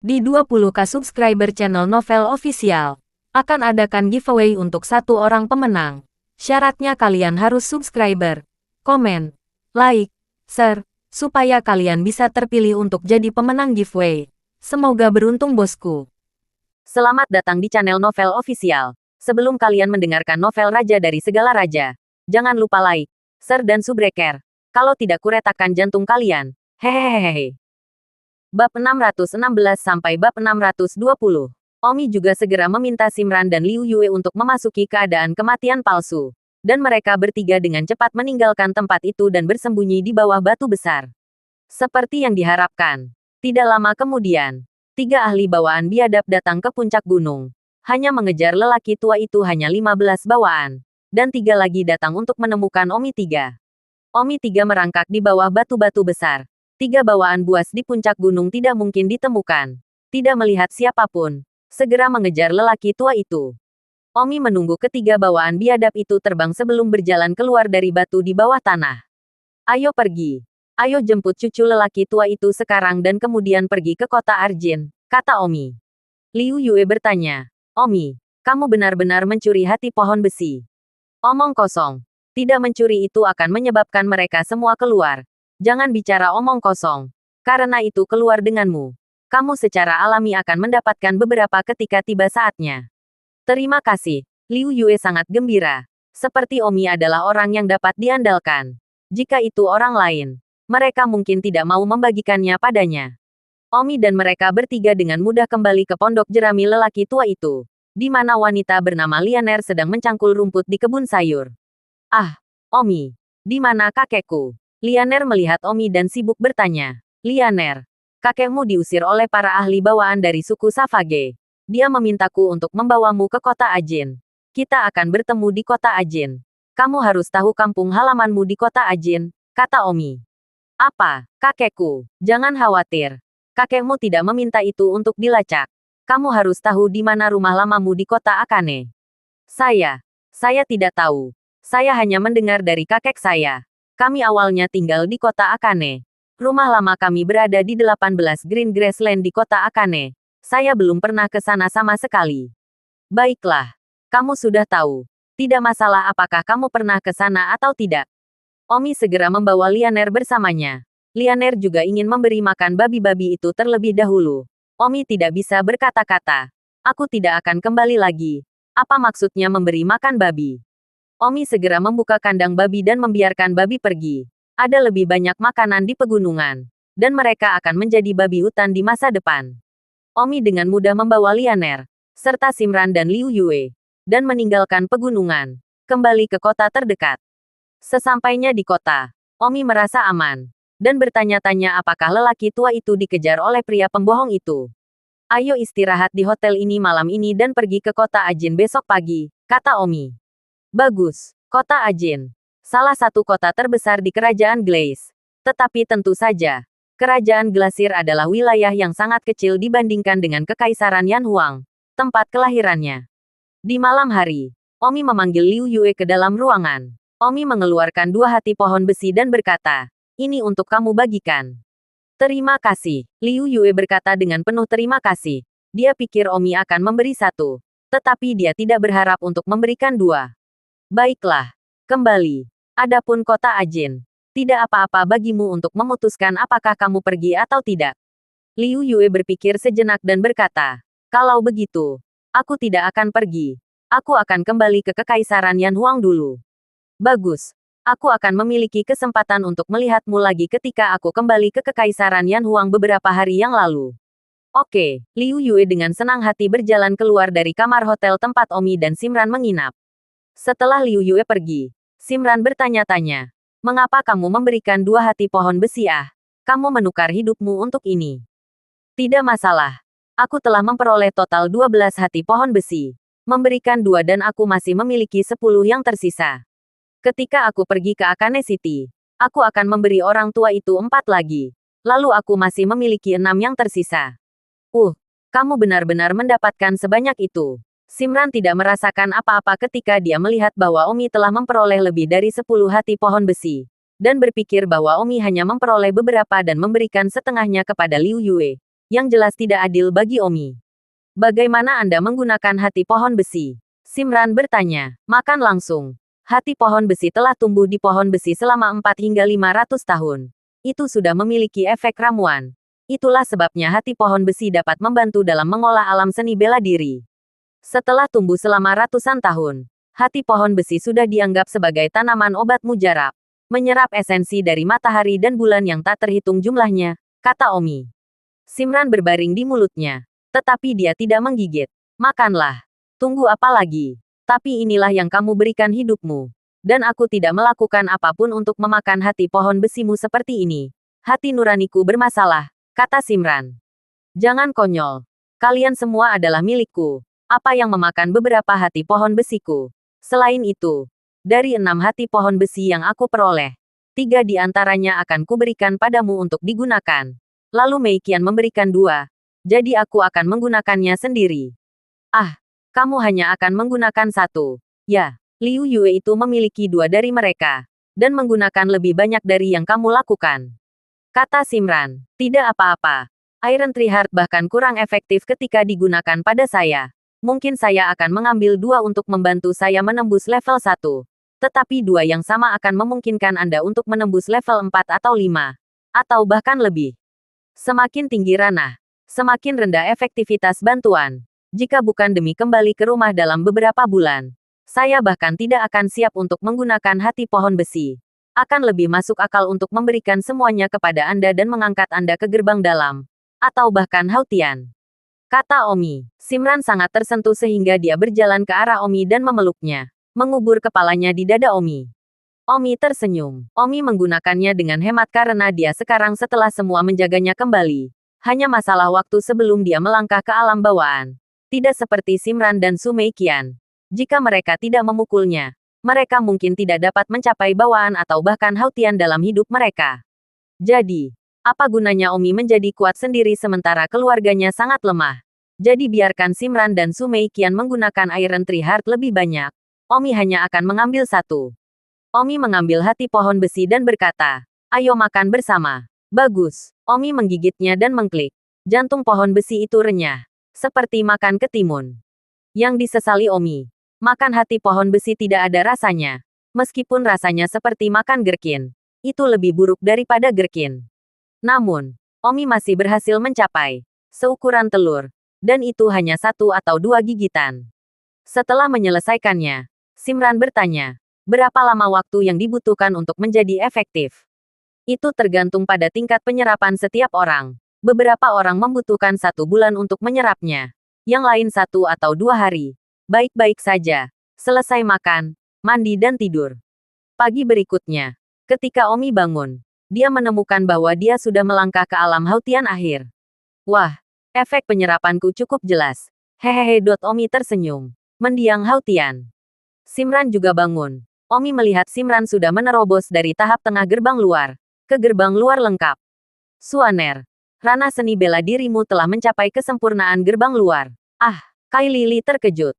Di 20k subscriber channel Novel Official, akan adakan giveaway untuk satu orang pemenang. Syaratnya kalian harus subscriber, komen, like, share, supaya kalian bisa terpilih untuk jadi pemenang giveaway. Semoga beruntung bosku. Selamat datang di channel Novel Official. Sebelum kalian mendengarkan novel Raja dari Segala Raja, jangan lupa like, share dan subscribe. Kalau tidak kuretakan jantung kalian. Hehehehe. Bab 616 sampai bab 620. Omi juga segera meminta Simran dan Liu Yue untuk memasuki keadaan kematian palsu. Dan mereka bertiga dengan cepat meninggalkan tempat itu dan bersembunyi di bawah batu besar. Seperti yang diharapkan. Tidak lama kemudian, 3 ahli bawaan biadab datang ke puncak gunung. Hanya mengejar lelaki tua itu hanya 15 bawaan. Dan 3 lagi datang untuk menemukan Omi 3. Omi 3 merangkak di bawah batu-batu besar. 3 bawaan buas di puncak gunung tidak mungkin ditemukan. Tidak melihat siapapun, segera mengejar lelaki tua itu. Omi menunggu ketiga bawaan biadab itu terbang sebelum berjalan keluar dari batu di bawah tanah. Ayo pergi. Ayo jemput cucu lelaki tua itu sekarang dan kemudian pergi ke kota Arjin, kata Omi. Liu Yue bertanya, Omi, kamu benar-benar mencuri hati pohon besi? Omong kosong. Tidak mencuri itu akan menyebabkan mereka semua keluar. Jangan bicara omong kosong. Karena itu keluar denganmu. Kamu secara alami akan mendapatkan beberapa ketika tiba saatnya. Terima kasih. Liu Yue sangat gembira. Seperti Omi adalah orang yang dapat diandalkan. Jika itu orang lain, mereka mungkin tidak mau membagikannya padanya. Omi dan mereka bertiga dengan mudah kembali ke pondok jerami lelaki tua itu, di mana wanita bernama Lianer sedang mencangkul rumput di kebun sayur. Ah, Omi, di mana kakekku? Lianer melihat Omi dan sibuk bertanya. Lianer, kakekmu diusir oleh para ahli bawaan dari suku Savage. Dia memintaku untuk membawamu ke kota Ajin. Kita akan bertemu di kota Ajin. Kamu harus tahu kampung halamanmu di kota Ajin, kata Omi. Apa, kakekku? Jangan khawatir. Kakekmu tidak meminta itu untuk dilacak. Kamu harus tahu di mana rumah lamamu di kota Akane. Saya tidak tahu. Saya hanya mendengar dari kakek saya. Kami awalnya tinggal di kota Akane. Rumah lama kami berada di 18 Green Grassland di kota Akane. Saya belum pernah ke sana sama sekali. Baiklah. Kamu sudah tahu. Tidak masalah apakah kamu pernah ke sana atau tidak. Omi segera membawa Lianer bersamanya. Lianer juga ingin memberi makan babi-babi itu terlebih dahulu. Omi tidak bisa berkata-kata. Aku tidak akan kembali lagi. Apa maksudnya memberi makan babi? Omi segera membuka kandang babi dan membiarkan babi pergi. Ada lebih banyak makanan di pegunungan. Dan mereka akan menjadi babi hutan di masa depan. Omi dengan mudah membawa Lianer, serta Simran dan Liu Yue. Dan meninggalkan pegunungan. Kembali ke kota terdekat. Sesampainya di kota, Omi merasa aman. Dan bertanya-tanya apakah lelaki tua itu dikejar oleh pria pembohong itu. Ayo istirahat di hotel ini malam ini dan pergi ke kota Ajin besok pagi, kata Omi. Bagus, kota Ajin. Salah satu kota terbesar di kerajaan Glace. Tetapi tentu saja, kerajaan Glasir adalah wilayah yang sangat kecil dibandingkan dengan kekaisaran Yanhuang, tempat kelahirannya. Di malam hari, Omi memanggil Liu Yue ke dalam ruangan. Omi mengeluarkan 2 hati pohon besi dan berkata, ini untuk kamu bagikan. Terima kasih, Liu Yue berkata dengan penuh terima kasih. Dia pikir Omi akan memberi 1. Tetapi dia tidak berharap untuk memberikan 2. Baiklah, kembali. Adapun kota Ajin, tidak apa-apa bagimu untuk memutuskan apakah kamu pergi atau tidak. Liu Yue berpikir sejenak dan berkata, kalau begitu, aku tidak akan pergi. Aku akan kembali ke kekaisaran Yanhuang dulu. Bagus. Aku akan memiliki kesempatan untuk melihatmu lagi ketika aku kembali ke kekaisaran Yanhuang beberapa hari yang lalu. Oke, Liu Yue dengan senang hati berjalan keluar dari kamar hotel tempat Omi dan Simran menginap. Setelah Liu Yue pergi, Simran bertanya-tanya, mengapa kamu memberikan 2 hati pohon besi ah? Kamu menukar hidupmu untuk ini. Tidak masalah. Aku telah memperoleh total 12 hati pohon besi. Memberikan 2 dan aku masih memiliki 10 yang tersisa. Ketika aku pergi ke Akane City, aku akan memberi orang tua itu 4 lagi. Lalu aku masih memiliki 6 yang tersisa. Kamu benar-benar mendapatkan sebanyak itu. Simran tidak merasakan apa-apa ketika dia melihat bahwa Omi telah memperoleh lebih dari 10 hati pohon besi. Dan berpikir bahwa Omi hanya memperoleh beberapa dan memberikan setengahnya kepada Liu Yue. Yang jelas tidak adil bagi Omi. Bagaimana Anda menggunakan hati pohon besi? Simran bertanya. Makan langsung. Hati pohon besi telah tumbuh di pohon besi selama 4 hingga 500 tahun. Itu sudah memiliki efek ramuan. Itulah sebabnya hati pohon besi dapat membantu dalam mengolah alam seni bela diri. Setelah tumbuh selama ratusan tahun, hati pohon besi sudah dianggap sebagai tanaman obat mujarab. Menyerap esensi dari matahari dan bulan yang tak terhitung jumlahnya, kata Omi. Simran berbaring di mulutnya. Tetapi dia tidak menggigit. Makanlah. Tunggu apa lagi? Tapi inilah yang kamu berikan hidupmu. Dan aku tidak melakukan apapun untuk memakan hati pohon besimu seperti ini. Hati nuraniku bermasalah, kata Simran. Jangan konyol. Kalian semua adalah milikku. Apa yang memakan beberapa hati pohon besiku? Selain itu, dari 6 hati pohon besi yang aku peroleh, 3 di antaranya akan kuberikan padamu untuk digunakan. Lalu Mei Qian memberikan 2. Jadi aku akan menggunakannya sendiri. Ah, kamu hanya akan menggunakan 1. Ya, Liu Yue itu memiliki 2 dari mereka. Dan menggunakan lebih banyak dari yang kamu lakukan. Kata Simran, tidak apa-apa. Iron Tree Heart bahkan kurang efektif ketika digunakan pada saya. Mungkin saya akan mengambil 2 untuk membantu saya menembus level 1. Tetapi 2 yang sama akan memungkinkan Anda untuk menembus level 4 atau 5. Atau bahkan lebih. Semakin tinggi ranah, semakin rendah efektivitas bantuan. Jika bukan demi kembali ke rumah dalam beberapa bulan, saya bahkan tidak akan siap untuk menggunakan hati pohon besi. Akan lebih masuk akal untuk memberikan semuanya kepada Anda dan mengangkat Anda ke gerbang dalam. Atau bahkan Hautian. Kata Omi. Simran sangat tersentuh sehingga dia berjalan ke arah Omi dan memeluknya. Mengubur kepalanya di dada Omi. Omi tersenyum. Omi menggunakannya dengan hemat karena dia sekarang setelah semua menjaganya kembali. Hanya masalah waktu sebelum dia melangkah ke alam bawaan. Tidak seperti Simran dan Su Mei Qian. Jika mereka tidak memukulnya, mereka mungkin tidak dapat mencapai bawaan atau bahkan Hautian dalam hidup mereka. Jadi, apa gunanya Omi menjadi kuat sendiri sementara keluarganya sangat lemah? Jadi biarkan Simran dan Su Mei Qian menggunakan Iron Tree Heart lebih banyak. Omi hanya akan mengambil 1. Omi mengambil hati pohon besi dan berkata, ayo makan bersama. Bagus. Omi menggigitnya dan mengklik. Jantung pohon besi itu renyah. Seperti makan ketimun. Yang disesali Omi. Makan hati pohon besi tidak ada rasanya. Meskipun rasanya seperti makan gherkin. Itu lebih buruk daripada gherkin. Namun, Omi masih berhasil mencapai seukuran telur. Dan itu hanya 1 atau 2 gigitan. Setelah menyelesaikannya, Simran bertanya, berapa lama waktu yang dibutuhkan untuk menjadi efektif? Itu tergantung pada tingkat penyerapan setiap orang. Beberapa orang membutuhkan 1 bulan untuk menyerapnya. Yang lain 1 atau 2 hari. Baik-baik saja. Selesai makan, mandi dan tidur. Pagi berikutnya, ketika Omi bangun, dia menemukan bahwa dia sudah melangkah ke alam Hautian akhir. Wah, efek penyerapanku cukup jelas. Hehehe. Omi tersenyum. Mendiang Hautian. Simran juga bangun. Omi melihat Simran sudah menerobos dari tahap tengah gerbang luar ke gerbang luar lengkap. Suaner, ranah seni bela dirimu telah mencapai kesempurnaan gerbang luar. Ah, Kai Lili terkejut.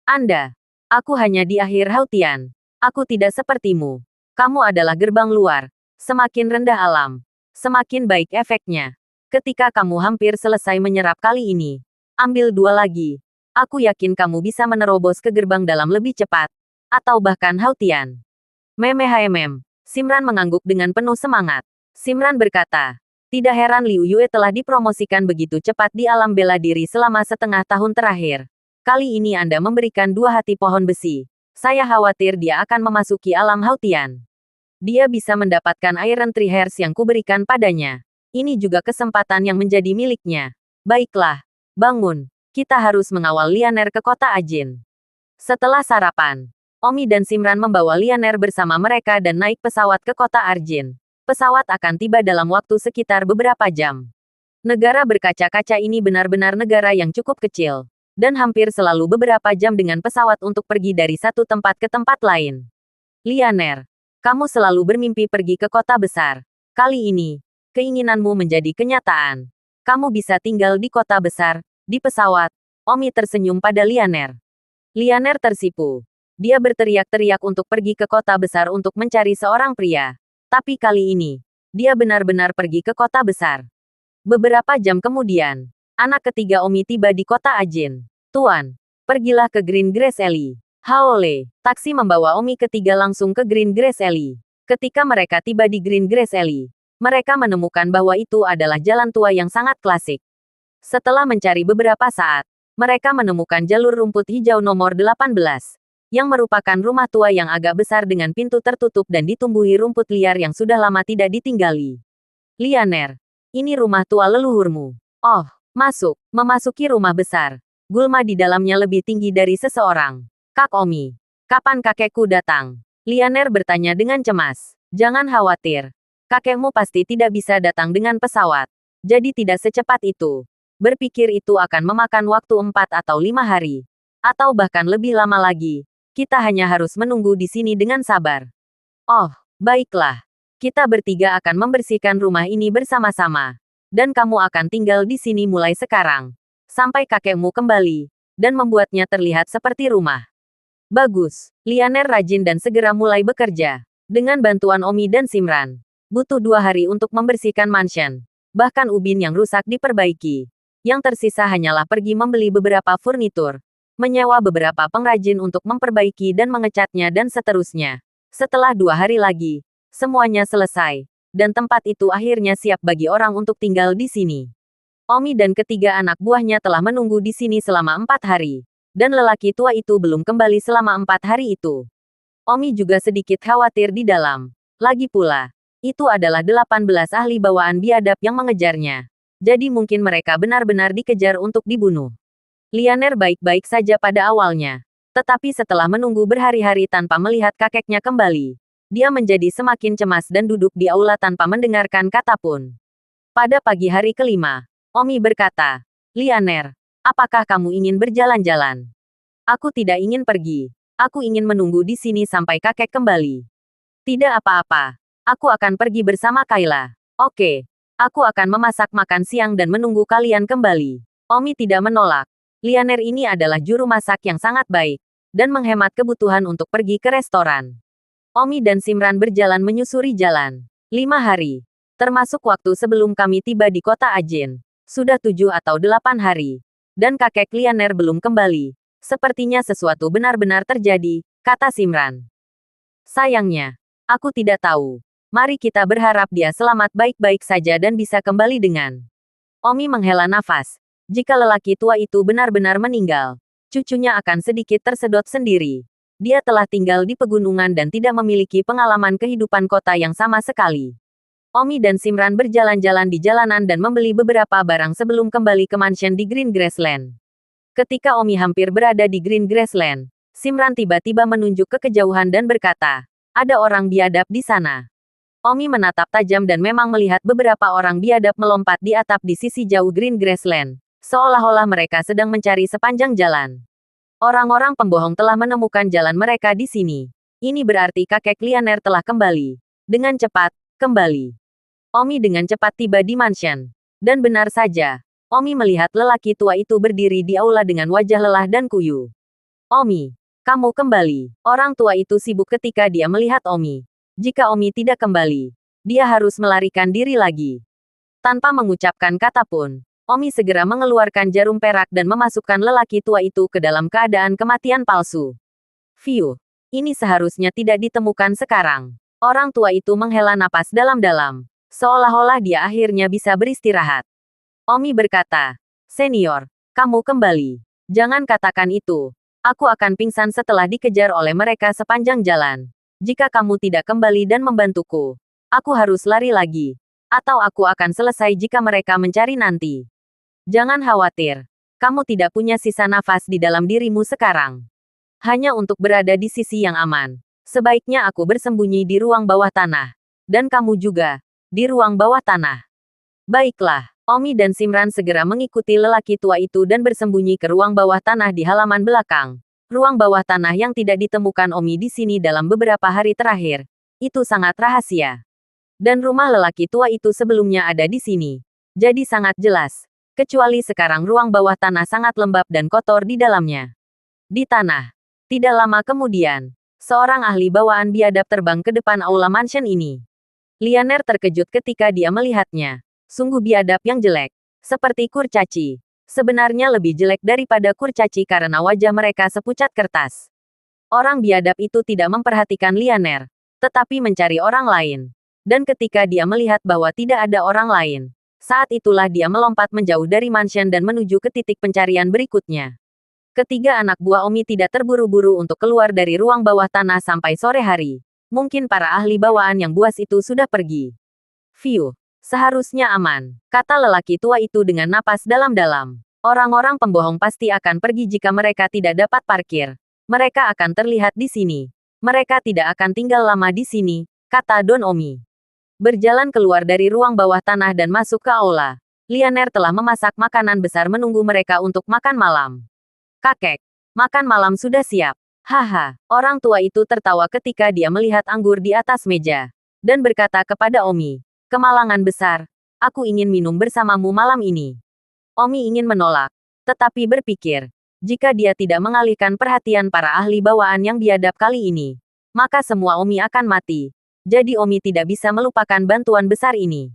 Anda. Aku hanya di akhir Hautian. Aku tidak sepertimu. Kamu adalah gerbang luar. Semakin rendah alam, semakin baik efeknya. Ketika kamu hampir selesai menyerap kali ini, ambil 2 lagi. Aku yakin kamu bisa menerobos ke gerbang dalam lebih cepat. Atau bahkan Hautian. Simran mengangguk dengan penuh semangat. Simran berkata, tidak heran Liu Yue telah dipromosikan begitu cepat di alam bela diri selama setengah tahun terakhir. Kali ini Anda memberikan 2 hati pohon besi. Saya khawatir dia akan memasuki alam Hautian. Dia bisa mendapatkan Iron Tree Hearts yang kuberikan padanya. Ini juga kesempatan yang menjadi miliknya. Baiklah, bangun. Kita harus mengawal Lianer ke kota Ajin. Setelah sarapan, Omi dan Simran membawa Lianer bersama mereka dan naik pesawat ke kota Arjin. Pesawat akan tiba dalam waktu sekitar beberapa jam. Negara berkaca-kaca ini benar-benar negara yang cukup kecil. Dan hampir selalu beberapa jam dengan pesawat untuk pergi dari satu tempat ke tempat lain. Lianer, kamu selalu bermimpi pergi ke kota besar. Kali ini, keinginanmu menjadi kenyataan. Kamu bisa tinggal di kota besar, di pesawat. Omi tersenyum pada Lianer. Lianer tersipu. Dia berteriak-teriak untuk pergi ke kota besar untuk mencari seorang pria. Tapi kali ini, dia benar-benar pergi ke kota besar. Beberapa jam kemudian, anak ketiga Omi tiba di kota Ajin. Tuan, pergilah ke Green Grass Alley. Haole, taksi membawa Omi ketiga langsung ke Green Grass Alley. Ketika mereka tiba di Green Grass Alley, mereka menemukan bahwa itu adalah jalan tua yang sangat klasik. Setelah mencari beberapa saat, mereka menemukan jalur rumput hijau nomor 18, yang merupakan rumah tua yang agak besar dengan pintu tertutup dan ditumbuhi rumput liar yang sudah lama tidak ditinggali. Lianer, ini rumah tua leluhurmu. Oh, masuk, memasuki rumah besar. Gulma di dalamnya lebih tinggi dari seseorang. Kak Omi, kapan kakekku datang? Lianer bertanya dengan cemas. Jangan khawatir. Kakekmu pasti tidak bisa datang dengan pesawat. Jadi tidak secepat itu. Berpikir itu akan memakan waktu 4 atau 5 hari. Atau bahkan lebih lama lagi. Kita hanya harus menunggu di sini dengan sabar. Oh, baiklah. Kita bertiga akan membersihkan rumah ini bersama-sama. Dan kamu akan tinggal di sini mulai sekarang. Sampai kakekmu kembali, dan membuatnya terlihat seperti rumah. Bagus, Lianer rajin dan segera mulai bekerja. Dengan bantuan Omi dan Simran. Butuh 2 hari untuk membersihkan mansion. Bahkan ubin yang rusak diperbaiki. Yang tersisa hanyalah pergi membeli beberapa furnitur. Menyewa beberapa pengrajin untuk memperbaiki dan mengecatnya dan seterusnya. Setelah 2 hari lagi, semuanya selesai. Dan tempat itu akhirnya siap bagi orang untuk tinggal di sini. Omi dan ketiga anak buahnya telah menunggu di sini selama 4 hari. Dan lelaki tua itu belum kembali selama 4 hari itu. Omi juga sedikit khawatir di dalam. Lagi pula, itu adalah 18 ahli bawaan biadab yang mengejarnya. Jadi mungkin mereka benar-benar dikejar untuk dibunuh. Lianer baik-baik saja pada awalnya. Tetapi setelah menunggu berhari-hari tanpa melihat kakeknya kembali, dia menjadi semakin cemas dan duduk di aula tanpa mendengarkan kata pun. Pada pagi hari kelima, Omi berkata, Lianer, apakah kamu ingin berjalan-jalan? Aku tidak ingin pergi. Aku ingin menunggu di sini sampai kakek kembali. Tidak apa-apa. Aku akan pergi bersama Kayla. Oke. Aku akan memasak makan siang dan menunggu kalian kembali. Omi tidak menolak. Lianer ini adalah juru masak yang sangat baik. Dan menghemat kebutuhan untuk pergi ke restoran. Omi dan Simran berjalan menyusuri jalan. 5 hari. Termasuk waktu sebelum kami tiba di kota Ajin. Sudah 7 atau 8 hari. Dan kakek Lianer belum kembali. Sepertinya sesuatu benar-benar terjadi, kata Simran. Sayangnya, aku tidak tahu. Mari kita berharap dia selamat baik-baik saja dan bisa kembali dengan. Omi menghela nafas. Jika lelaki tua itu benar-benar meninggal, cucunya akan sedikit tersedot sendiri. Dia telah tinggal di pegunungan dan tidak memiliki pengalaman kehidupan kota yang sama sekali. Omi dan Simran berjalan-jalan di jalanan dan membeli beberapa barang sebelum kembali ke mansion di Green Grassland. Ketika Omi hampir berada di Green Grassland, Simran tiba-tiba menunjuk ke kejauhan dan berkata, ada orang biadab di sana. Omi menatap tajam dan memang melihat beberapa orang biadab melompat di atap di sisi jauh Green Grassland, seolah-olah mereka sedang mencari sepanjang jalan. Orang-orang pembohong telah menemukan jalan mereka di sini. Ini berarti kakek Lianer telah kembali. Dengan cepat, kembali. Omi dengan cepat tiba di mansion. Dan benar saja, Omi melihat lelaki tua itu berdiri di aula dengan wajah lelah dan kuyu. Omi, kamu kembali. Orang tua itu sibuk ketika dia melihat Omi. Jika Omi tidak kembali, dia harus melarikan diri lagi. Tanpa mengucapkan kata pun, Omi segera mengeluarkan jarum perak dan memasukkan lelaki tua itu ke dalam keadaan kematian palsu. Fiu, ini seharusnya tidak ditemukan sekarang. Orang tua itu menghela napas dalam-dalam. Seolah-olah dia akhirnya bisa beristirahat. Omi berkata, Senior, kamu kembali. Jangan katakan itu. Aku akan pingsan setelah dikejar oleh mereka sepanjang jalan. Jika kamu tidak kembali dan membantuku, aku harus lari lagi. Atau aku akan selesai jika mereka mencari nanti. Jangan khawatir. Kamu tidak punya sisa nafas di dalam dirimu sekarang. Hanya untuk berada di sisi yang aman. Sebaiknya aku bersembunyi di ruang bawah tanah. Dan kamu juga. Di ruang bawah tanah. Baiklah, Omi dan Simran segera mengikuti lelaki tua itu dan bersembunyi ke ruang bawah tanah di halaman belakang. Ruang bawah tanah yang tidak ditemukan Omi di sini dalam beberapa hari terakhir. Itu sangat rahasia. Dan rumah lelaki tua itu sebelumnya ada di sini. Jadi sangat jelas. Kecuali sekarang ruang bawah tanah sangat lembab dan kotor di dalamnya. Di tanah. Tidak lama kemudian, seorang ahli bawaan biadab terbang ke depan aula mansion ini. Lianer terkejut ketika dia melihatnya. Sungguh biadab yang jelek. Seperti kurcaci. Sebenarnya lebih jelek daripada kurcaci karena wajah mereka sepucat kertas. Orang biadab itu tidak memperhatikan Lianer, tetapi mencari orang lain. Dan ketika dia melihat bahwa tidak ada orang lain, saat itulah dia melompat menjauh dari mansion dan menuju ke titik pencarian berikutnya. Ketiga anak buah Omi tidak terburu-buru untuk keluar dari ruang bawah tanah sampai sore hari. Mungkin para ahli bawaan yang buas itu sudah pergi. Fiu, seharusnya aman, kata lelaki tua itu dengan napas dalam-dalam. Orang-orang pembohong pasti akan pergi jika mereka tidak dapat parkir. Mereka akan terlihat di sini. Mereka tidak akan tinggal lama di sini, kata Don Omi. Berjalan keluar dari ruang bawah tanah dan masuk ke aula. Lianer telah memasak makanan besar menunggu mereka untuk makan malam. Kakek, makan malam sudah siap. Haha, orang tua itu tertawa ketika dia melihat anggur di atas meja. Dan berkata kepada Omi, kemalangan besar, aku ingin minum bersamamu malam ini. Omi ingin menolak, tetapi berpikir, jika dia tidak mengalihkan perhatian para ahli bawaan yang biadab kali ini, maka semua Omi akan mati. Jadi Omi tidak bisa melupakan bantuan besar ini.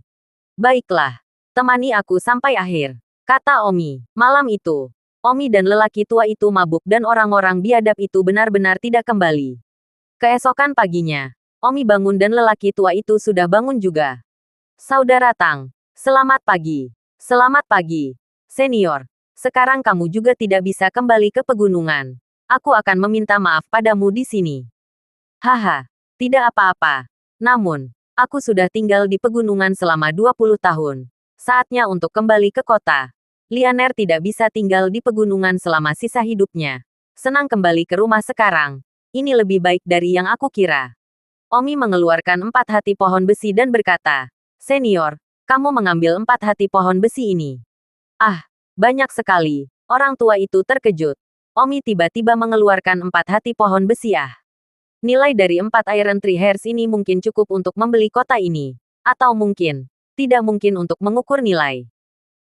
Baiklah, temani aku sampai akhir, kata Omi. Malam itu, Omi dan lelaki tua itu mabuk dan orang-orang biadab itu benar-benar tidak kembali. Keesokan paginya, Omi bangun dan lelaki tua itu sudah bangun juga. Saudara Tang, selamat pagi. Selamat pagi, senior. Sekarang kamu juga tidak bisa kembali ke pegunungan. Aku akan meminta maaf padamu di sini. Haha, tidak apa-apa. Namun, aku sudah tinggal di pegunungan selama 20 tahun. Saatnya untuk kembali ke kota. Lianer tidak bisa tinggal di pegunungan selama sisa hidupnya. Senang kembali ke rumah sekarang. Ini lebih baik dari yang aku kira. Omi mengeluarkan 4 hati pohon besi dan berkata, senior, kamu mengambil 4 hati pohon besi ini. Ah, banyak sekali. Orang tua itu terkejut. Omi tiba-tiba mengeluarkan 4 hati pohon besi. Nilai dari 4 Iron Tree Hairs ini mungkin cukup untuk membeli kota ini. Atau mungkin, tidak mungkin untuk mengukur nilai.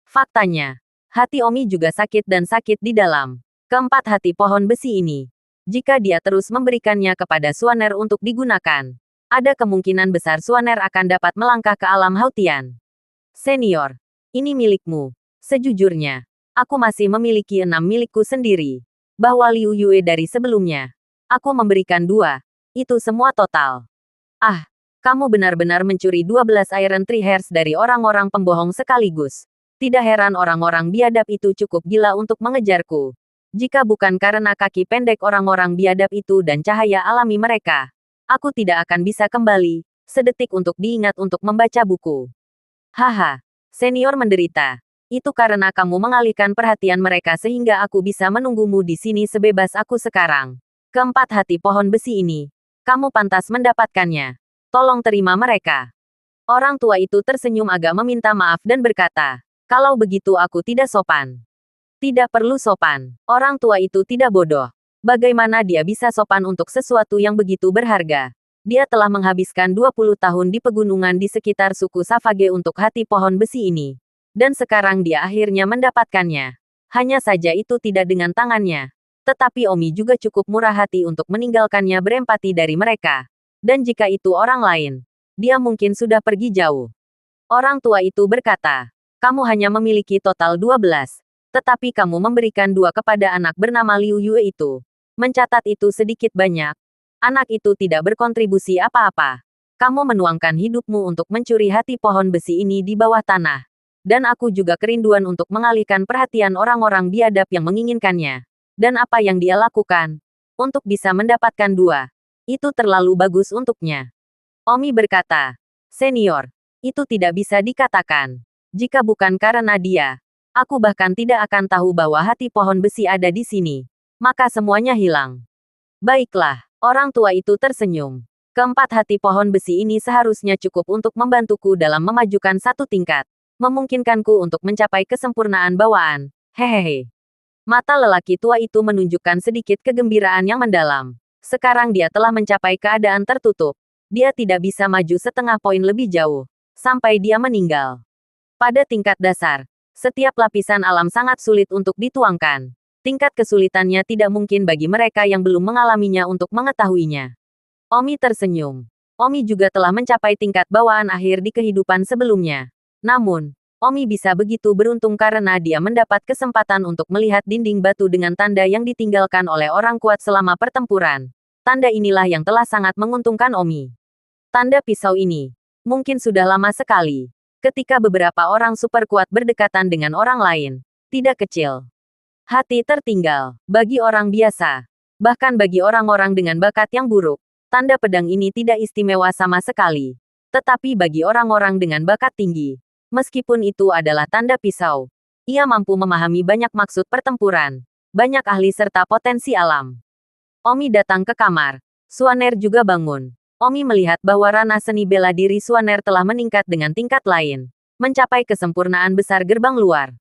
Faktanya, hati Omi juga sakit dan sakit di dalam keempat hati pohon besi ini. Jika dia terus memberikannya kepada Swaner untuk digunakan, ada kemungkinan besar Swaner akan dapat melangkah ke alam Hautian. Senior, ini milikmu. Sejujurnya, aku masih memiliki 6 milikku sendiri. Bahwa Liu Yue dari sebelumnya. Aku memberikan 2. Itu semua total. Ah, kamu benar-benar mencuri 12 Iron Tree Hairs dari orang-orang pembohong sekaligus. Tidak heran orang-orang biadab itu cukup gila untuk mengejarku. Jika bukan karena kaki pendek orang-orang biadab itu dan cahaya alami mereka, aku tidak akan bisa kembali, sedetik untuk diingat untuk membaca buku. Haha, senior menderita. Itu karena kamu mengalihkan perhatian mereka sehingga aku bisa menunggumu di sini sebebas aku sekarang. Keempat hati pohon besi ini, kamu pantas mendapatkannya. Tolong terima mereka. Orang tua itu tersenyum agak meminta maaf dan berkata, kalau begitu aku tidak sopan. Tidak perlu sopan. Orang tua itu tidak bodoh. Bagaimana dia bisa sopan untuk sesuatu yang begitu berharga? Dia telah menghabiskan 20 tahun di pegunungan di sekitar suku Savage untuk hati pohon besi ini. Dan sekarang dia akhirnya mendapatkannya. Hanya saja itu tidak dengan tangannya. Tetapi Omi juga cukup murah hati untuk meninggalkannya berempati dari mereka. Dan jika itu orang lain, dia mungkin sudah pergi jauh. Orang tua itu berkata, kamu hanya memiliki total 12. Tetapi kamu memberikan 2 kepada anak bernama Liu Yue itu. Mencatat itu sedikit banyak. Anak itu tidak berkontribusi apa-apa. Kamu menuangkan hidupmu untuk mencuri hati pohon besi ini di bawah tanah. Dan aku juga kerinduan untuk mengalihkan perhatian orang-orang biadab yang menginginkannya. Dan apa yang dia lakukan? Untuk bisa mendapatkan 2. Itu terlalu bagus untuknya. Omi berkata, senior, itu tidak bisa dikatakan. Jika bukan karena dia, aku bahkan tidak akan tahu bahwa hati pohon besi ada di sini. Maka semuanya hilang. Baiklah, orang tua itu tersenyum. Keempat hati pohon besi ini seharusnya cukup untuk membantuku dalam memajukan 1 tingkat. Memungkinkanku untuk mencapai kesempurnaan bawaan. Hehehe. Mata lelaki tua itu menunjukkan sedikit kegembiraan yang mendalam. Sekarang dia telah mencapai keadaan tertutup. Dia tidak bisa maju setengah poin lebih jauh. Sampai dia meninggal. Pada tingkat dasar, setiap lapisan alam sangat sulit untuk dituangkan. Tingkat kesulitannya tidak mungkin bagi mereka yang belum mengalaminya untuk mengetahuinya. Omi tersenyum. Omi juga telah mencapai tingkat bawaan akhir di kehidupan sebelumnya. Namun, Omi bisa begitu beruntung karena dia mendapat kesempatan untuk melihat dinding batu dengan tanda yang ditinggalkan oleh orang kuat selama pertempuran. Tanda inilah yang telah sangat menguntungkan Omi. Tanda pisau ini mungkin sudah lama sekali. Ketika beberapa orang super kuat berdekatan dengan orang lain, tidak kecil. Hati tertinggal bagi orang biasa, bahkan bagi orang-orang dengan bakat yang buruk. Tanda pedang ini tidak istimewa sama sekali. Tetapi bagi orang-orang dengan bakat tinggi, meskipun itu adalah tanda pisau, ia mampu memahami banyak maksud pertempuran, banyak ahli serta potensi alam. Omi datang ke kamar. Suaner juga bangun. Omi melihat bahwa ranah seni bela diri Suaner telah meningkat dengan tingkat lain, mencapai kesempurnaan besar gerbang luar.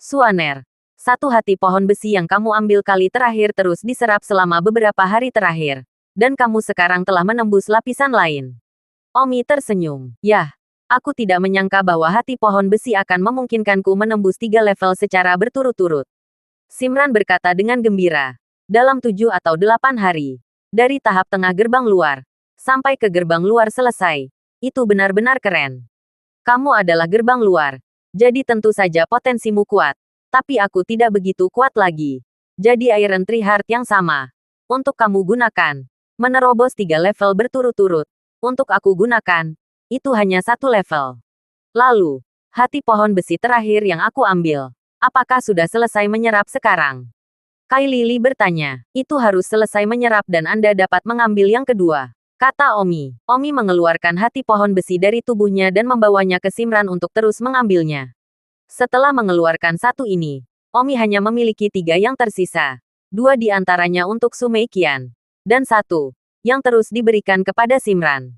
Suaner, satu hati pohon besi yang kamu ambil kali terakhir terus diserap selama beberapa hari terakhir, dan kamu sekarang telah menembus lapisan lain. Omi tersenyum. Yah, aku tidak menyangka bahwa hati pohon besi akan memungkinkanku menembus 3 level secara berturut-turut. Simran berkata dengan gembira. Dalam 7 atau 8 hari, dari tahap tengah gerbang luar, sampai ke gerbang luar selesai, itu benar-benar keren. Kamu adalah gerbang luar, jadi tentu saja potensimu kuat. Tapi aku tidak begitu kuat lagi. Jadi Iron Tree Heart yang sama. Untuk kamu gunakan. Menerobos 3 level berturut-turut. Untuk aku gunakan. Itu hanya 1 level. Lalu, hati pohon besi terakhir yang aku ambil. Apakah sudah selesai menyerap sekarang? Kai Lili bertanya. Itu harus selesai menyerap dan Anda dapat mengambil yang kedua. Kata Omi. Omi mengeluarkan hati pohon besi dari tubuhnya dan membawanya ke Simran untuk terus mengambilnya. Setelah mengeluarkan 1 ini, Omi hanya memiliki 3 yang tersisa. 2 di antaranya untuk Su Meiqian. Dan 1 yang terus diberikan kepada Simran.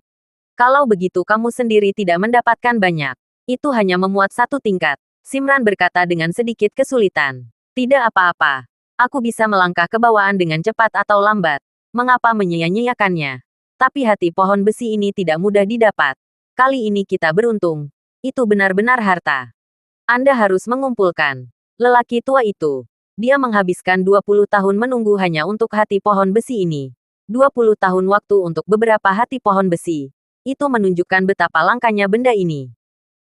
Kalau begitu kamu sendiri tidak mendapatkan banyak. Itu hanya memuat 1 tingkat. Simran berkata dengan sedikit kesulitan. Tidak apa-apa. Aku bisa melangkah ke bawaan dengan cepat atau lambat. Mengapa menyia-nyiakannya? Tapi hati pohon besi ini tidak mudah didapat. Kali ini kita beruntung. Itu benar-benar harta. Anda harus mengumpulkan. Lelaki tua itu. Dia menghabiskan 20 tahun menunggu hanya untuk hati pohon besi ini. 20 tahun waktu untuk beberapa hati pohon besi. Itu menunjukkan betapa langkanya benda ini.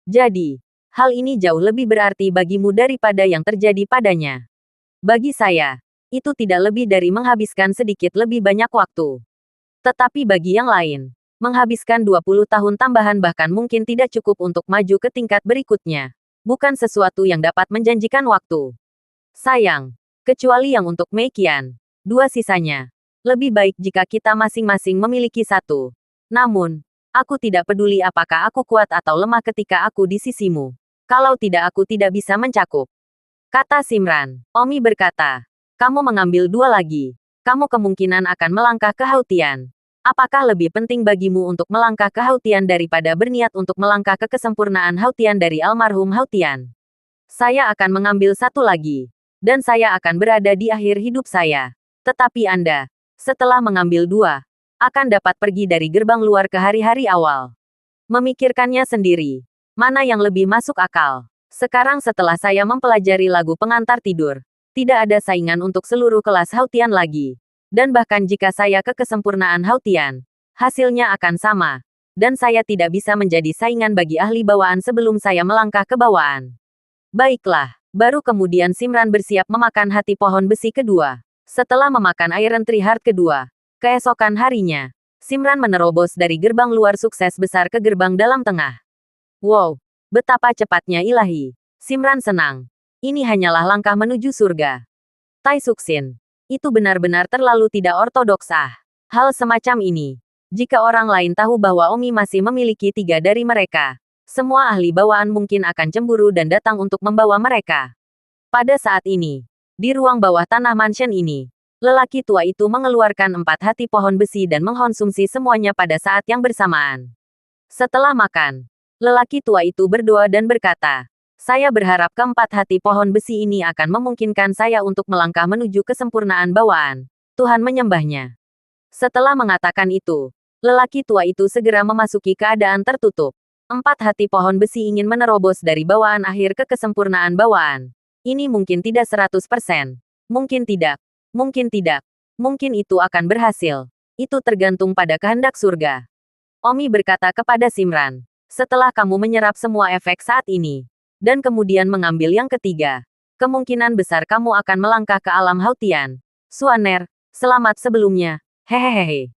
Jadi, hal ini jauh lebih berarti bagimu daripada yang terjadi padanya. Bagi saya, itu tidak lebih dari menghabiskan sedikit lebih banyak waktu. Tetapi bagi yang lain, menghabiskan 20 tahun tambahan bahkan mungkin tidak cukup untuk maju ke tingkat berikutnya. Bukan sesuatu yang dapat menjanjikan waktu. Sayang, kecuali yang untuk Meiqian. 2 sisanya. Lebih baik jika kita masing-masing memiliki 1. Namun, aku tidak peduli apakah aku kuat atau lemah ketika aku di sisimu. Kalau tidak aku tidak bisa mencakup. Kata Simran. Omi berkata, kamu mengambil 2 lagi. Kamu kemungkinan akan melangkah ke Hautian. Apakah lebih penting bagimu untuk melangkah ke Hautian daripada berniat untuk melangkah ke kesempurnaan Hautian dari almarhum Hautian? Saya akan mengambil 1 lagi. Dan saya akan berada di akhir hidup saya. Tetapi Anda, setelah mengambil 2, akan dapat pergi dari gerbang luar ke hari-hari awal. Memikirkannya sendiri. Mana yang lebih masuk akal? Sekarang setelah saya mempelajari lagu pengantar tidur, tidak ada saingan untuk seluruh kelas Hautian lagi. Dan bahkan jika saya ke kesempurnaan Hautian, hasilnya akan sama. Dan saya tidak bisa menjadi saingan bagi ahli bawaan sebelum saya melangkah ke bawaan. Baiklah, baru kemudian Simran bersiap memakan hati pohon besi kedua. Setelah memakan Iron Tree Heart kedua, keesokan harinya, Simran menerobos dari gerbang luar sukses besar ke gerbang dalam tengah. Wow, betapa cepatnya ilahi. Simran senang. Ini hanyalah langkah menuju surga. Tai Suxin. Itu benar-benar terlalu tidak ortodoks Hal semacam ini. Jika orang lain tahu bahwa Omi masih memiliki 3 dari mereka, semua ahli bawaan mungkin akan cemburu dan datang untuk membawa mereka. Pada saat ini, di ruang bawah tanah mansion ini, lelaki tua itu mengeluarkan 4 hati pohon besi dan mengkonsumsi semuanya pada saat yang bersamaan. Setelah makan, lelaki tua itu berdoa dan berkata, saya berharap keempat hati pohon besi ini akan memungkinkan saya untuk melangkah menuju kesempurnaan bawaan. Tuhan menyembahnya. Setelah mengatakan itu, lelaki tua itu segera memasuki keadaan tertutup. 4 hati pohon besi ingin menerobos dari bawaan akhir ke kesempurnaan bawaan. Ini mungkin tidak 100%. Mungkin tidak. Mungkin tidak. Mungkin itu akan berhasil. Itu tergantung pada kehendak surga. Omi berkata kepada Simran, setelah kamu menyerap semua efek saat ini, dan kemudian mengambil yang ketiga. Kemungkinan besar kamu akan melangkah ke alam Hautian. Suaner, selamat sebelumnya. Hehehe.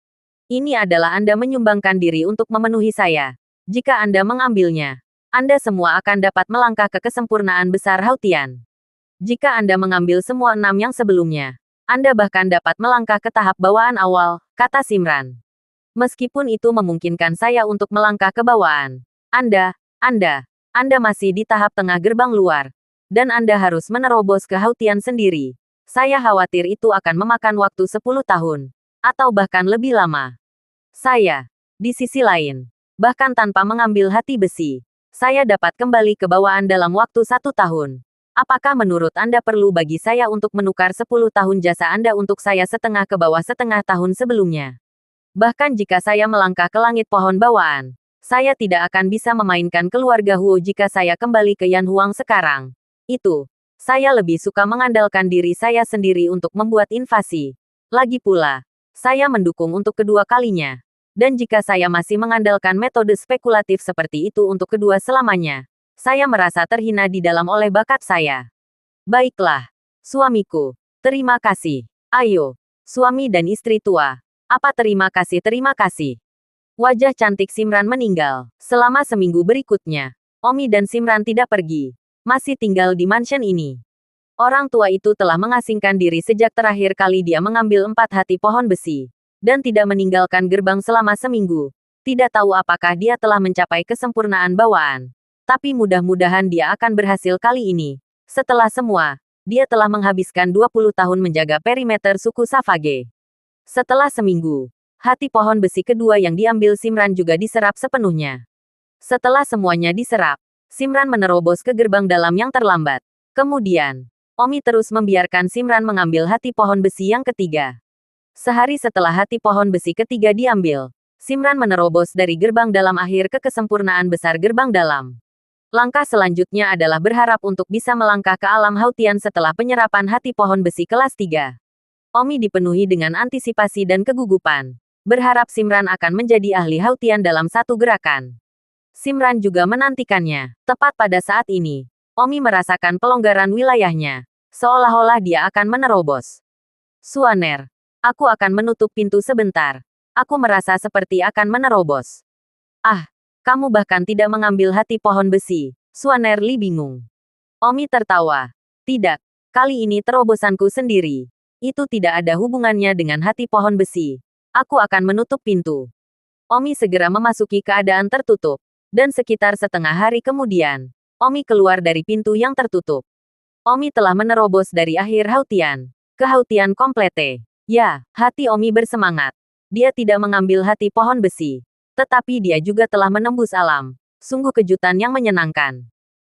Ini adalah Anda menyumbangkan diri untuk memenuhi saya. Jika Anda mengambilnya, Anda semua akan dapat melangkah ke kesempurnaan besar Hautian. Jika Anda mengambil semua 6 yang sebelumnya, Anda bahkan dapat melangkah ke tahap bawaan awal, kata Simran. Meskipun itu memungkinkan saya untuk melangkah ke bawaan. Anda masih di tahap tengah gerbang luar. Dan Anda harus menerobos ke Hautian sendiri. Saya khawatir itu akan memakan waktu 10 tahun. Atau bahkan lebih lama. Saya, di sisi lain, bahkan tanpa mengambil hati besi, saya dapat kembali ke bawaan dalam waktu 1 tahun. Apakah menurut Anda perlu bagi saya untuk menukar 10 tahun jasa Anda untuk saya setengah ke bawah setengah tahun sebelumnya? Bahkan jika saya melangkah ke langit pohon bawaan, saya tidak akan bisa memainkan keluarga Huo jika saya kembali ke Yan Huang sekarang. Saya lebih suka mengandalkan diri saya sendiri untuk membuat invasi. Lagi pula, saya mendukung untuk kedua kalinya. Dan jika saya masih mengandalkan metode spekulatif seperti itu untuk kedua selamanya, saya merasa terhina di dalam oleh bakat saya. Baiklah, suamiku. Terima kasih. Ayo, suami dan istri tua. Apa terima kasih? Wajah cantik Simran meninggal. Selama seminggu berikutnya, Omi dan Simran tidak pergi. Masih tinggal di mansion ini. Orang tua itu telah mengasingkan diri sejak terakhir kali dia mengambil 4 hati pohon besi. Dan tidak meninggalkan gerbang selama seminggu. Tidak tahu apakah dia telah mencapai kesempurnaan bawaan. Tapi mudah-mudahan dia akan berhasil kali ini. Setelah semua, dia telah menghabiskan 20 tahun menjaga perimeter suku Savage. Setelah seminggu, hati pohon besi kedua yang diambil Simran juga diserap sepenuhnya. Setelah semuanya diserap, Simran menerobos ke gerbang dalam yang terlambat. Kemudian, Omi terus membiarkan Simran mengambil hati pohon besi yang ketiga. Sehari setelah hati pohon besi ketiga diambil, Simran menerobos dari gerbang dalam akhir ke kesempurnaan besar gerbang dalam. Langkah selanjutnya adalah berharap untuk bisa melangkah ke alam Hautian setelah penyerapan hati pohon besi kelas 3. Omi dipenuhi dengan antisipasi dan kegugupan. Berharap Simran akan menjadi ahli Hautian dalam satu gerakan. Simran juga menantikannya. Tepat pada saat ini, Omi merasakan pelonggaran wilayahnya. Seolah-olah dia akan menerobos. Suaner, aku akan menutup pintu sebentar. Aku merasa seperti akan menerobos. Ah, kamu bahkan tidak mengambil hati pohon besi. Suaner Li bingung. Omi tertawa. Tidak, kali ini terobosanku sendiri. Itu tidak ada hubungannya dengan hati pohon besi. Aku akan menutup pintu. Omi segera memasuki keadaan tertutup. Dan sekitar setengah hari kemudian, Omi keluar dari pintu yang tertutup. Omi telah menerobos dari akhir Hautian ke Hautian komplete. Ya, hati Omi bersemangat. Dia tidak mengambil hati pohon besi. Tetapi dia juga telah menembus alam. Sungguh kejutan yang menyenangkan.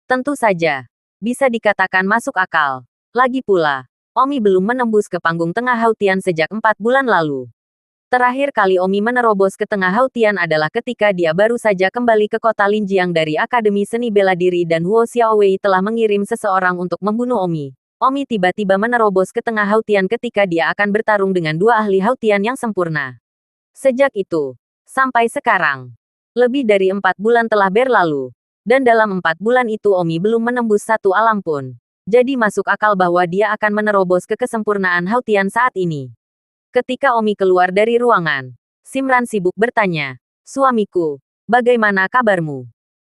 Tentu saja, bisa dikatakan masuk akal. Lagi pula, Omi belum menembus ke panggung tengah Hautian sejak 4 bulan lalu. Terakhir kali Omi menerobos ke tengah Hautian adalah ketika dia baru saja kembali ke kota Linjiang dari Akademi Seni Bela Diri dan Huo Xiaowei telah mengirim seseorang untuk membunuh Omi. Omi tiba-tiba menerobos ke tengah Hautian ketika dia akan bertarung dengan 2 ahli Hautian yang sempurna. Sejak itu, sampai sekarang, lebih dari 4 bulan telah berlalu. Dan dalam 4 bulan itu Omi belum menembus 1 alam pun. Jadi masuk akal bahwa dia akan menerobos ke kesempurnaan Hautian saat ini. Ketika Omi keluar dari ruangan, Simran sibuk bertanya, "Suamiku, bagaimana kabarmu?"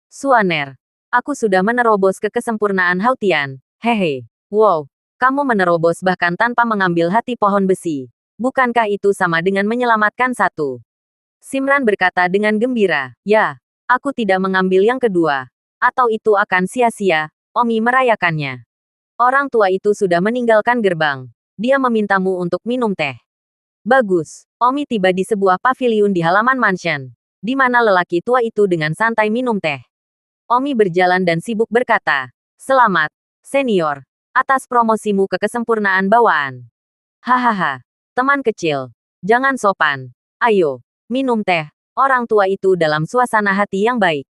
"Suaner, aku sudah menerobos ke kesempurnaan Hautian." "Hehe, wow, kamu menerobos bahkan tanpa mengambil hati pohon besi. Bukankah itu sama dengan menyelamatkan 1?" Simran berkata dengan gembira, "Ya, aku tidak mengambil yang kedua. Atau itu akan sia-sia." Omi merayakannya. Orang tua itu sudah meninggalkan gerbang. Dia memintamu untuk minum teh. Bagus. Omi tiba di sebuah paviliun di halaman mansion, di mana lelaki tua itu dengan santai minum teh. Omi berjalan dan sibuk berkata, "Selamat, senior, atas promosimu ke kesempurnaan bawaan." "Hahaha, teman kecil, jangan sopan. Ayo, minum teh." Orang tua itu dalam suasana hati yang baik.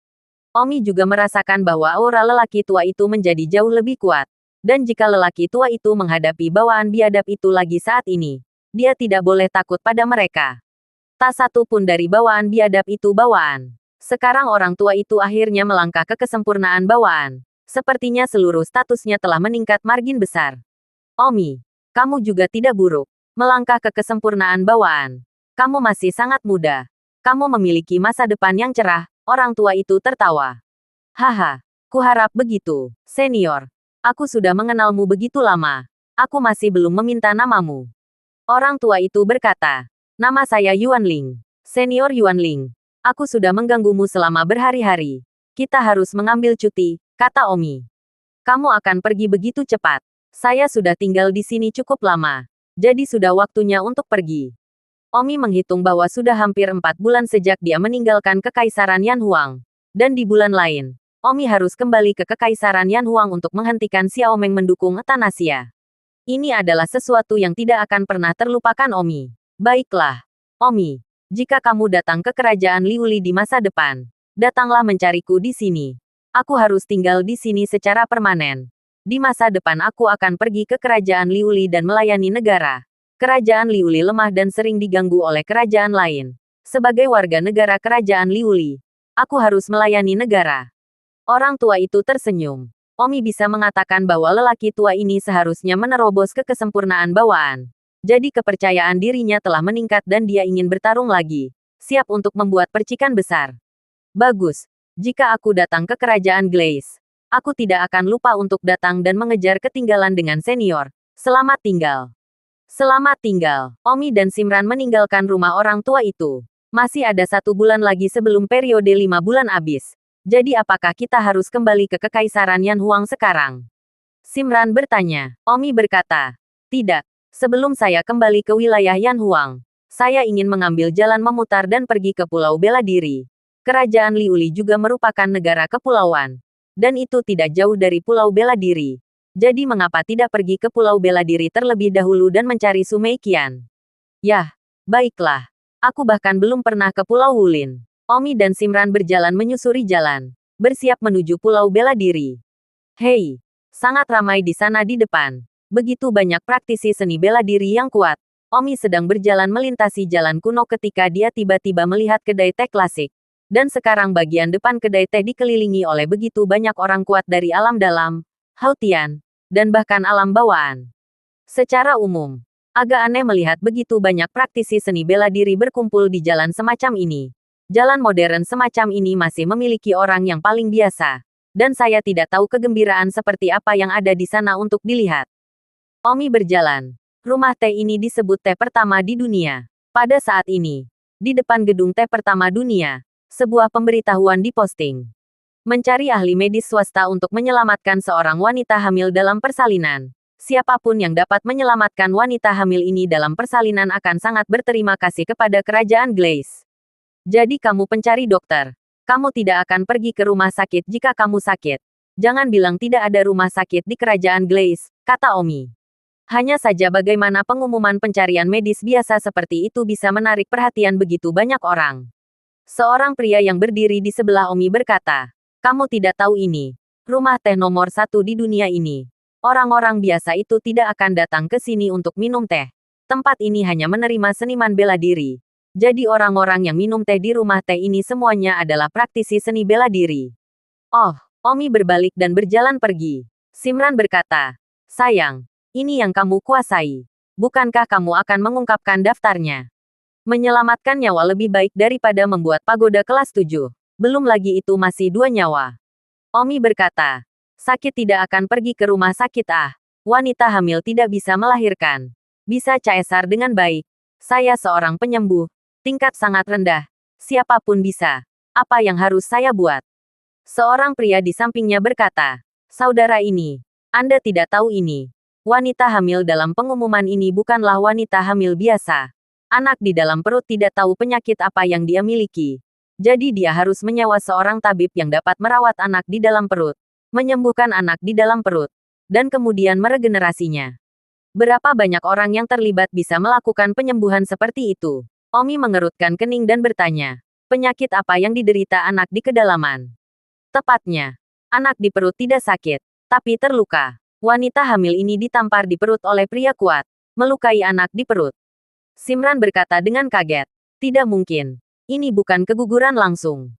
Omi juga merasakan bahwa aura lelaki tua itu menjadi jauh lebih kuat. Dan jika lelaki tua itu menghadapi bawaan biadab itu lagi saat ini, dia tidak boleh takut pada mereka. Tak satu pun dari bawaan biadab itu bawaan. Sekarang orang tua itu akhirnya melangkah ke kesempurnaan bawaan. Sepertinya seluruh statusnya telah meningkat margin besar. Omi, kamu juga tidak buruk. Melangkah ke kesempurnaan bawaan. Kamu masih sangat muda. Kamu memiliki masa depan yang cerah, orang tua itu tertawa. Haha, kuharap begitu, senior. Aku sudah mengenalmu begitu lama. Aku masih belum meminta namamu. Orang tua itu berkata, nama saya Yuan Ling. Senior Yuan Ling. Aku sudah mengganggumu selama berhari-hari. Kita harus mengambil cuti, kata Omi. Kamu akan pergi begitu cepat. Saya sudah tinggal di sini cukup lama. Jadi sudah waktunya untuk pergi. Omi menghitung bahwa sudah hampir 4 bulan sejak dia meninggalkan Kekaisaran Yan Huang. Dan di bulan lain, Omi harus kembali ke Kekaisaran Yan Huang untuk menghentikan Xiao Meng mendukung euthanasia. Ini adalah sesuatu yang tidak akan pernah terlupakan Omi. Baiklah, Omi. Jika kamu datang ke kerajaan Liuli di masa depan, datanglah mencariku di sini. Aku harus tinggal di sini secara permanen. Di masa depan aku akan pergi ke kerajaan Liuli dan melayani negara. Kerajaan Liuli lemah dan sering diganggu oleh kerajaan lain. Sebagai warga negara kerajaan Liuli, aku harus melayani negara. Orang tua itu tersenyum. Omi bisa mengatakan bahwa lelaki tua ini seharusnya menerobos ke kesempurnaan bawaan. Jadi kepercayaan dirinya telah meningkat dan dia ingin bertarung lagi. Siap untuk membuat percikan besar. Bagus. Jika aku datang ke kerajaan Glaze, aku tidak akan lupa untuk datang dan mengejar ketinggalan dengan senior. Selamat tinggal. Selamat tinggal. Omi dan Simran meninggalkan rumah orang tua itu. Masih ada 1 bulan lagi sebelum periode 5 bulan habis. Jadi apakah kita harus kembali ke Kekaisaran Yan Huang sekarang? Simran bertanya. Omi berkata, tidak. Sebelum saya kembali ke wilayah Yan Huang, saya ingin mengambil jalan memutar dan pergi ke Pulau Bela Diri. Kerajaan Liuli juga merupakan negara kepulauan. Dan itu tidak jauh dari Pulau Bela Diri. Jadi mengapa tidak pergi ke Pulau Bela Diri terlebih dahulu dan mencari Sumei Qian? Yah, baiklah. Aku bahkan belum pernah ke Pulau Wulin. Omi dan Simran berjalan menyusuri jalan. Bersiap menuju Pulau Bela Diri. Hei, sangat ramai di sana di depan. Begitu banyak praktisi seni bela diri yang kuat. Omi sedang berjalan melintasi jalan kuno ketika dia tiba-tiba melihat kedai teh klasik. Dan sekarang bagian depan kedai teh dikelilingi oleh begitu banyak orang kuat dari alam dalam, Hautian, dan bahkan alam bawaan. Secara umum, agak aneh melihat begitu banyak praktisi seni bela diri berkumpul di jalan semacam ini. Jalan modern semacam ini masih memiliki orang yang paling biasa. Dan saya tidak tahu kegembiraan seperti apa yang ada di sana untuk dilihat. Omi berjalan. Rumah teh ini disebut teh pertama di dunia. Pada saat ini, di depan gedung teh pertama dunia, sebuah pemberitahuan diposting. Mencari ahli medis swasta untuk menyelamatkan seorang wanita hamil dalam persalinan. Siapapun yang dapat menyelamatkan wanita hamil ini dalam persalinan akan sangat berterima kasih kepada kerajaan Glaze. Jadi kamu pencari dokter. Kamu tidak akan pergi ke rumah sakit jika kamu sakit. Jangan bilang tidak ada rumah sakit di kerajaan Glaze, kata Omi. Hanya saja bagaimana pengumuman pencarian medis biasa seperti itu bisa menarik perhatian begitu banyak orang. Seorang pria yang berdiri di sebelah Omi berkata, kamu tidak tahu ini. Rumah teh nomor 1 di dunia ini. Orang-orang biasa itu tidak akan datang ke sini untuk minum teh. Tempat ini hanya menerima seniman bela diri. Jadi orang-orang yang minum teh di rumah teh ini semuanya adalah praktisi seni bela diri. Oh, Omi berbalik dan berjalan pergi. Simran berkata, sayang, ini yang kamu kuasai. Bukankah kamu akan mengungkapkan daftarnya? Menyelamatkan nyawa lebih baik daripada membuat pagoda kelas 7. Belum lagi itu masih 2 nyawa. Omi berkata, sakit tidak akan pergi ke rumah sakit Wanita hamil tidak bisa melahirkan. Bisa caesar dengan baik. Saya seorang penyembuh. Tingkat sangat rendah. Siapapun bisa. Apa yang harus saya buat? Seorang pria di sampingnya berkata, saudara ini, Anda tidak tahu ini. Wanita hamil dalam pengumuman ini bukanlah wanita hamil biasa. Anak di dalam perut tidak tahu penyakit apa yang dia miliki. Jadi dia harus menyewa seorang tabib yang dapat merawat anak di dalam perut, menyembuhkan anak di dalam perut, dan kemudian meregenerasinya. Berapa banyak orang yang terlibat bisa melakukan penyembuhan seperti itu? Omi mengerutkan kening dan bertanya, penyakit apa yang diderita anak di kedalaman? Tepatnya, anak di perut tidak sakit, tapi terluka. Wanita hamil ini ditampar di perut oleh pria kuat, melukai anak di perut. Simran berkata dengan kaget. Tidak mungkin. Ini bukan keguguran langsung.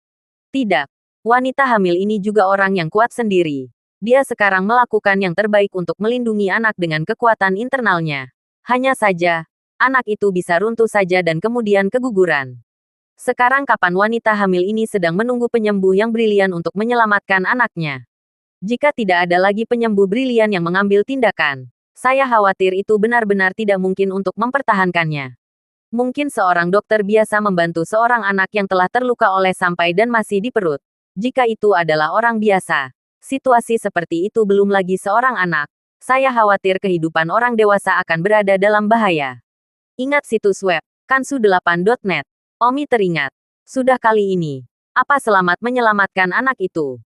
Tidak. Wanita hamil ini juga orang yang kuat sendiri. Dia sekarang melakukan yang terbaik untuk melindungi anak dengan kekuatan internalnya. Hanya saja, anak itu bisa runtuh saja dan kemudian keguguran. Sekarang kapan wanita hamil ini sedang menunggu penyembuh yang brilian untuk menyelamatkan anaknya. Jika tidak ada lagi penyembuh brilian yang mengambil tindakan, saya khawatir itu benar-benar tidak mungkin untuk mempertahankannya. Mungkin seorang dokter biasa membantu seorang anak yang telah terluka oleh sampai dan masih di perut. Jika itu adalah orang biasa, situasi seperti itu belum lagi seorang anak. Saya khawatir kehidupan orang dewasa akan berada dalam bahaya. Ingat situs web, kansu8.net. Omi teringat. Sudah kali ini. Apa selamat menyelamatkan anak itu?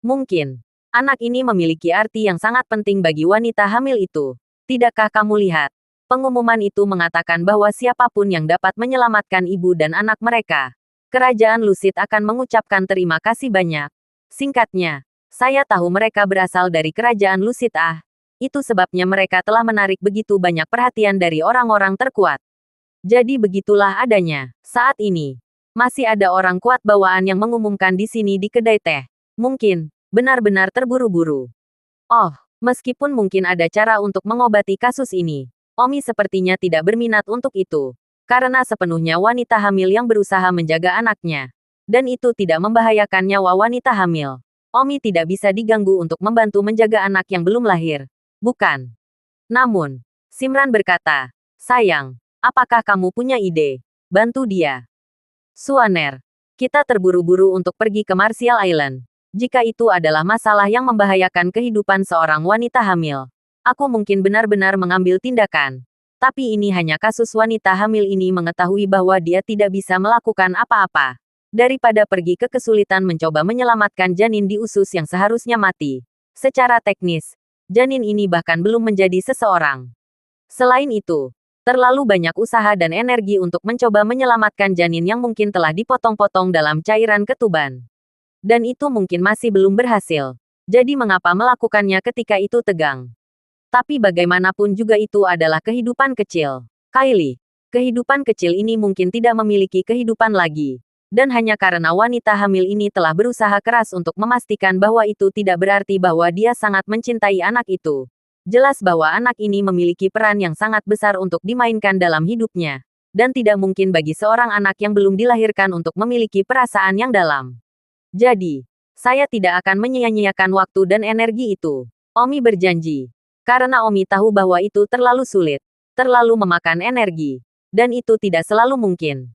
Mungkin. Anak ini memiliki arti yang sangat penting bagi wanita hamil itu. Tidakkah kamu lihat? Pengumuman itu mengatakan bahwa siapapun yang dapat menyelamatkan ibu dan anak mereka, Kerajaan Lucid akan mengucapkan terima kasih banyak. Singkatnya, saya tahu mereka berasal dari Kerajaan Lucid. Itu sebabnya mereka telah menarik begitu banyak perhatian dari orang-orang terkuat. Jadi begitulah adanya. Saat ini, masih ada orang kuat bawaan yang mengumumkan di sini di kedai teh. Mungkin, benar-benar terburu-buru. Oh, meskipun mungkin ada cara untuk mengobati kasus ini, Omi sepertinya tidak berminat untuk itu. Karena sepenuhnya wanita hamil yang berusaha menjaga anaknya. Dan itu tidak membahayakan nyawa wanita hamil. Omi tidak bisa diganggu untuk membantu menjaga anak yang belum lahir. Bukan. Namun, Simran berkata, sayang, apakah kamu punya ide? Bantu dia. Suaner, kita terburu-buru untuk pergi ke Martial Island. Jika itu adalah masalah yang membahayakan kehidupan seorang wanita hamil, aku mungkin benar-benar mengambil tindakan. Tapi ini hanya kasus wanita hamil ini mengetahui bahwa dia tidak bisa melakukan apa-apa. Daripada pergi ke kesulitan mencoba menyelamatkan janin di usus yang seharusnya mati. Secara teknis, janin ini bahkan belum menjadi seseorang. Selain itu, terlalu banyak usaha dan energi untuk mencoba menyelamatkan janin yang mungkin telah dipotong-potong dalam cairan ketuban. Dan itu mungkin masih belum berhasil. Jadi mengapa melakukannya ketika itu tegang? Tapi bagaimanapun juga itu adalah kehidupan kecil. Kylie, kehidupan kecil ini mungkin tidak memiliki kehidupan lagi. Dan hanya karena wanita hamil ini telah berusaha keras untuk memastikan bahwa itu tidak berarti bahwa dia sangat mencintai anak itu. Jelas bahwa anak ini memiliki peran yang sangat besar untuk dimainkan dalam hidupnya. Dan tidak mungkin bagi seorang anak yang belum dilahirkan untuk memiliki perasaan yang dalam. Jadi, saya tidak akan menyia-nyiakan waktu dan energi itu. Omi berjanji. Karena Omi tahu bahwa itu terlalu sulit, terlalu memakan energi, dan itu tidak selalu mungkin.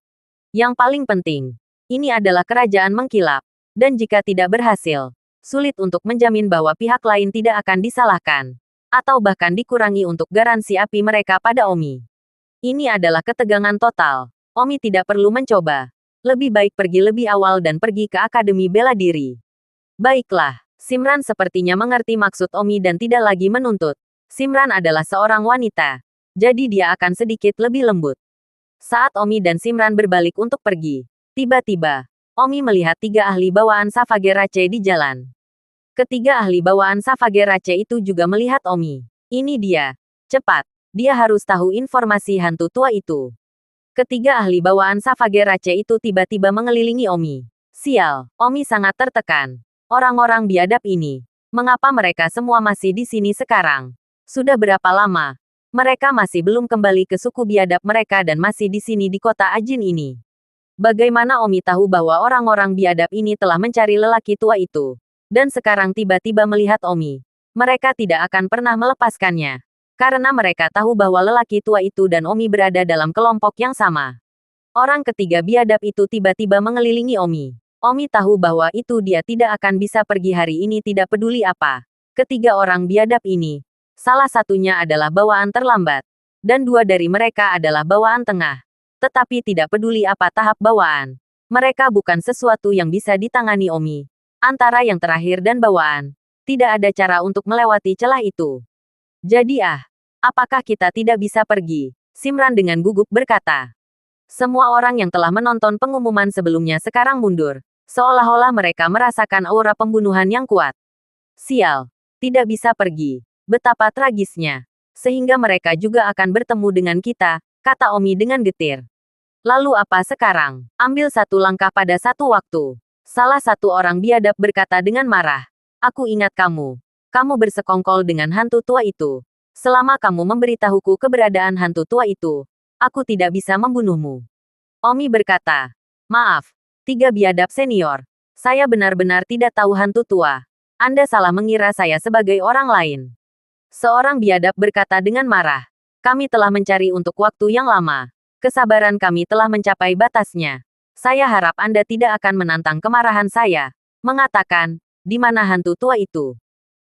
Yang paling penting, ini adalah kerajaan mengkilap, dan jika tidak berhasil, sulit untuk menjamin bahwa pihak lain tidak akan disalahkan, atau bahkan dikurangi untuk garansi api mereka pada Omi. Ini adalah ketegangan total. Omi tidak perlu mencoba. Lebih baik pergi lebih awal dan pergi ke Akademi Bela Diri. Baiklah, Simran sepertinya mengerti maksud Omi dan tidak lagi menuntut. Simran adalah seorang wanita, jadi dia akan sedikit lebih lembut. Saat Omi dan Simran berbalik untuk pergi, tiba-tiba, Omi melihat 3 ahli bawaan Savage Rache di jalan. Ketiga ahli bawaan Savage Rache itu juga melihat Omi. Ini dia. Cepat, dia harus tahu informasi hantu tua itu. Ketiga ahli bawaan Savage Rache itu tiba-tiba mengelilingi Omi. Sial, Omi sangat tertekan. Orang-orang biadab ini. Mengapa mereka semua masih di sini sekarang? Sudah berapa lama? Mereka masih belum kembali ke suku biadab mereka dan masih di sini di kota Ajin ini. Bagaimana Omi tahu bahwa orang-orang biadab ini telah mencari lelaki tua itu? Dan sekarang tiba-tiba melihat Omi. Mereka tidak akan pernah melepaskannya. Karena mereka tahu bahwa lelaki tua itu dan Omi berada dalam kelompok yang sama. Orang ketiga biadab itu tiba-tiba mengelilingi Omi. Omi tahu bahwa itu dia tidak akan bisa pergi hari ini tidak peduli apa. Ketiga orang biadab ini. Salah satunya adalah bawaan terlambat, dan 2 dari mereka adalah bawaan tengah. Tetapi tidak peduli apa tahap bawaan. Mereka bukan sesuatu yang bisa ditangani Omi. Antara yang terakhir dan bawaan, tidak ada cara untuk melewati celah itu. Jadi apakah kita tidak bisa pergi? Simran dengan gugup berkata. Semua orang yang telah menonton pengumuman sebelumnya sekarang mundur. Seolah-olah mereka merasakan aura pembunuhan yang kuat. Sial, tidak bisa pergi. Betapa tragisnya. Sehingga mereka juga akan bertemu dengan kita, kata Omi dengan getir. Lalu apa sekarang? Ambil satu langkah pada satu waktu. Salah satu orang biadab berkata dengan marah. Aku ingat kamu. Kamu bersekongkol dengan hantu tua itu. Selama kamu memberitahuku keberadaan hantu tua itu, aku tidak bisa membunuhmu. Omi berkata, maaf, 3 biadab senior. Saya benar-benar tidak tahu hantu tua. Anda salah mengira saya sebagai orang lain. Seorang biadab berkata dengan marah. Kami telah mencari untuk waktu yang lama. Kesabaran kami telah mencapai batasnya. Saya harap Anda tidak akan menantang kemarahan saya. Mengatakan, di mana hantu tua itu?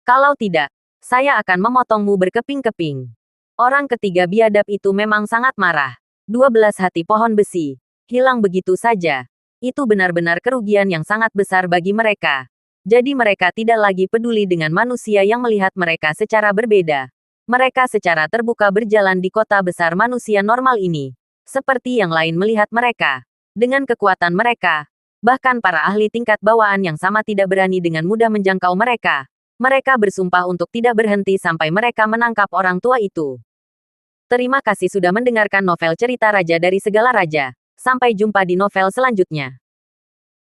Kalau tidak, saya akan memotongmu berkeping-keping. Orang ketiga biadab itu memang sangat marah. 12 hati pohon besi. Hilang begitu saja. Itu benar-benar kerugian yang sangat besar bagi mereka. Jadi mereka tidak lagi peduli dengan manusia yang melihat mereka secara berbeda. Mereka secara terbuka berjalan di kota besar manusia normal ini. Seperti yang lain melihat mereka. Dengan kekuatan mereka, bahkan para ahli tingkat bawaan yang sama tidak berani dengan mudah menjangkau mereka. Mereka bersumpah untuk tidak berhenti sampai mereka menangkap orang tua itu. Terima kasih sudah mendengarkan novel cerita Raja dari Segala Raja. Sampai jumpa di novel selanjutnya.